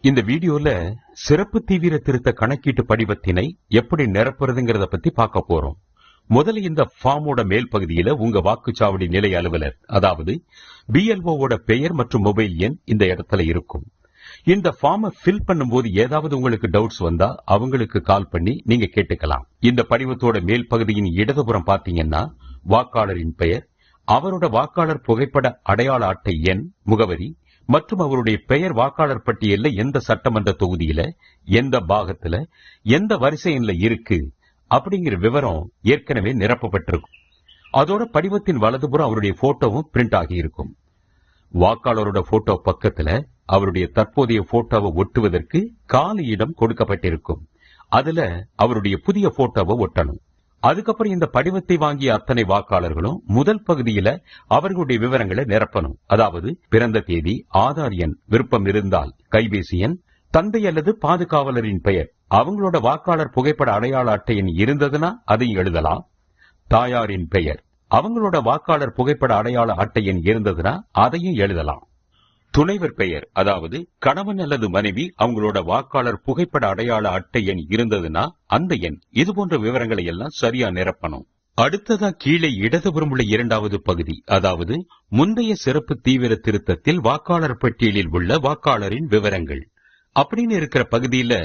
இந்த வீடியோல சிறப்பு தீவிர திருத்த கணக்கீட்டு படிவத்தினை எப்படி நிரப்புறதுங்கிறத பத்தி பார்க்க போறோம். முதல்ல இந்த ஃபார்மோட மேல் பகுதியில உங்க வாக்குச்சாவடி நிலை அலுவலர், அதாவது BLOவோட பெயர் மற்றும் மொபைல் எண் இந்த இடத்துல இருக்கும். இந்த ஃபார்மை ஃபில் பண்ணும்போது ஏதாவது உங்களுக்கு டவுட்ஸ் வந்தா அவங்களுக்கு கால் பண்ணி நீங்க கேட்டுக்கலாம். இந்த படிவத்தோட மேல் பகுதியின் இடதுபுறம் பாத்தீங்கன்னா வாக்காளரின் பெயர், அவரோட வாக்காளர் புகைப்பட அடையாள அட்டை எண், முகவரி மற்றும் அவருடைய பெயர் வாக்காளர் பட்டியல்ல எந்த சட்டமன்ற தொகுதியில, எந்த பாகத்துல, எந்த வரிசை எண்ல இருக்கு அப்படிங்கிற விவரம் ஏற்கனவே நிரப்பப்பட்டிருக்கும். அதோட படிவத்தின் வலதுபுறம் அவருடைய போட்டோவும் பிரிண்ட் ஆகி இருக்கும். வாக்காளரோட போட்டோ பக்கத்துல அவருடைய தற்போதைய போட்டோவை ஒட்டுவதற்கு காலி இடம் கொடுக்கப்பட்டிருக்கும். அதுல அவருடைய புதிய போட்டோவை ஒட்டணும். அதுக்கப்புறம் இந்த படிவத்தை வாங்கிய அத்தனை வாக்காளர்களும் முதல் பகுதியில அவர்களுடைய விவரங்களை நிரப்பணும். அதாவது பிறந்த தேதி, ஆதார் எண், விருப்பம் இருந்தால் கைபேசி எண், தந்தை அல்லது பாதுகாவலரின் பெயர், அவங்களோட வாக்காளர் புகைப்பட அடையாள அட்டை எண் இருந்ததுன்னா அதையும் எழுதலாம். தாயாரின் பெயர், அவங்களோட வாக்காளர் புகைப்பட அடையாள அட்டை எண் இருந்ததுன்னா அதையும் எழுதலாம். துணைவர் பெயர், அதாவது கணவன் அல்லது மனைவி அவங்களோட வாக்காளர் புகைப்பட அடையாள அட்டை எண் இருந்ததுன்னா அந்த எண், இது போன்ற விவரங்களை எல்லாம் சரியா நிரப்பணும். அடுத்ததா கீழே இடதுபுறம் உள்ள இரண்டாவது பகுதி, அதாவது முந்தைய சிறப்பு தீவிர திருத்தத்தில் வாக்காளர் பட்டியலில் உள்ள வாக்காளரின் விவரங்கள் அப்படின்னு இருக்கிற பகுதியில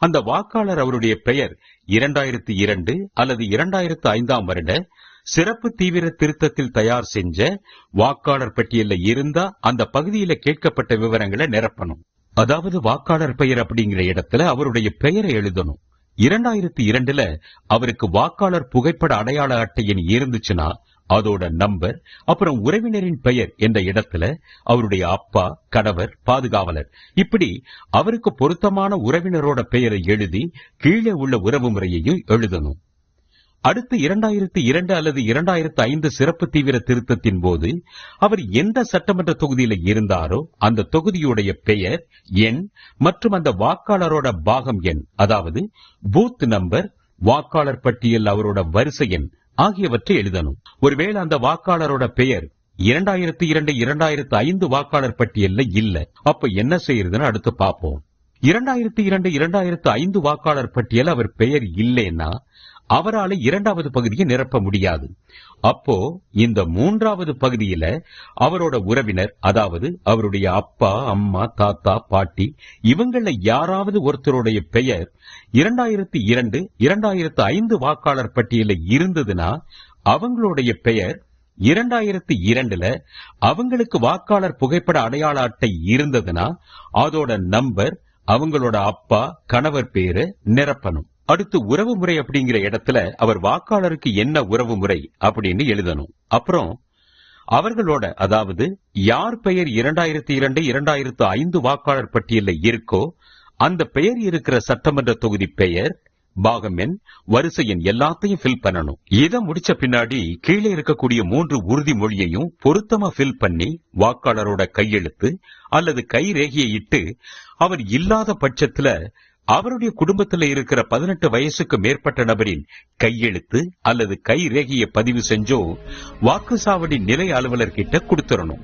அந்த வாக்காளர் அவருடைய பெயர் 2002 அல்லது 2005 வருட சிறப்பு தீவிர திருத்தத்தில் தயார் செஞ்ச வாக்காளர் பட்டியல்ல இருந்தா அந்த பகுதியில கேட்கப்பட்ட விவரங்களை நிரப்பணும். அதாவது வாக்காளர் பெயர் அப்படிங்கிற இடத்துல அவருடைய பெயரை எழுதணும். 2002ல அவருக்கு வாக்காளர் புகைப்பட அடையாள அட்டை எண் இருந்துச்சுன்னா அதோட நம்பர், அப்புறம் உறவினரின் பெயர் என்ற இடத்துல அவருடைய அப்பா, கணவர், பாதுகாவலர், இப்படி அவருக்கு பொருத்தமான உறவினரோட பெயரை எழுதி கீழே உள்ள உறவு முறையையும் எழுதணும். அடுத்து 2002 அல்லது 2005 சிறப்பு தீவிர திருத்தத்தின் போது அவர் எந்த சட்டமன்ற தொகுதியில இருந்தாரோ அந்த தொகுதியுடைய பெயர், எண் மற்றும் அந்த வாக்காளரோட பாகம் எண், அதாவது பூத் நம்பர், வாக்காளர் பட்டியல் அவரோட வரிசை எண் ஆகியவற்றை எழுதணும். ஒருவேளை அந்த வாக்காளரோட பெயர் 2002 2005 வாக்காளர் பட்டியல்ல இல்ல, அப்ப என்ன செய்யறதுன்னு அடுத்து பார்ப்போம். 2002 2005 வாக்காளர் பட்டியல் அவர் பெயர் இல்லைன்னா அவரால் இரண்டாவது பகுதியை நிரப்ப முடியாது. அப்போ இந்த மூன்றாவது பகுதியில அவரோட உறவினர், அதாவது அவருடைய அப்பா, அம்மா, தாத்தா, பாட்டி, இவங்கள யாராவது ஒருத்தருடைய பெயர் 2002 2005 வாக்காளர் பட்டியல இருந்ததுன்னா அவங்களுடைய பெயர் 2002ல அவங்களுக்கு வாக்காளர் புகைப்பட அடையாள அட்டை இருந்ததுன்னா அதோட நம்பர், அவங்களோட அப்பா, கணவர் பேரு நிரப்பணும். அடுத்து உறவு முறை அப்படிங்கிற இடத்துல அவர் வாக்காளருக்கு என்ன உறவு முறை அப்படின்னு எழுதணும். அப்புறம் அவர்களோட, அதாவது யார் பெயர் 2002 2005 வாக்காளர் பட்டியல்ல இருக்கோ அந்த பெயர் இருக்கிற சட்டமன்ற தொகுதி பெயர், பாகம் எண், வரிசை எண் எல்லாத்தையும் ஃபில் பண்ணணும். இதை முடிச்ச பின்னாடி கீழே இருக்கக்கூடிய 3 உறுதிமொழியையும் பொருத்தமா ஃபில் பண்ணி வாக்காளரோட கையெழுத்து அல்லது கை ரேகையை இட்டு, அவர் இல்லாத பட்சத்துல அவருடைய குடும்பத்தில் இருக்கிற 18 வயசுக்கு மேற்பட்ட நபரின் கையெழுத்து அல்லது கை ரேகையை பதிவு செஞ்சோ வாக்குச்சாவடி நிலை அலுவலர்கிட்ட கொடுத்துடணும்.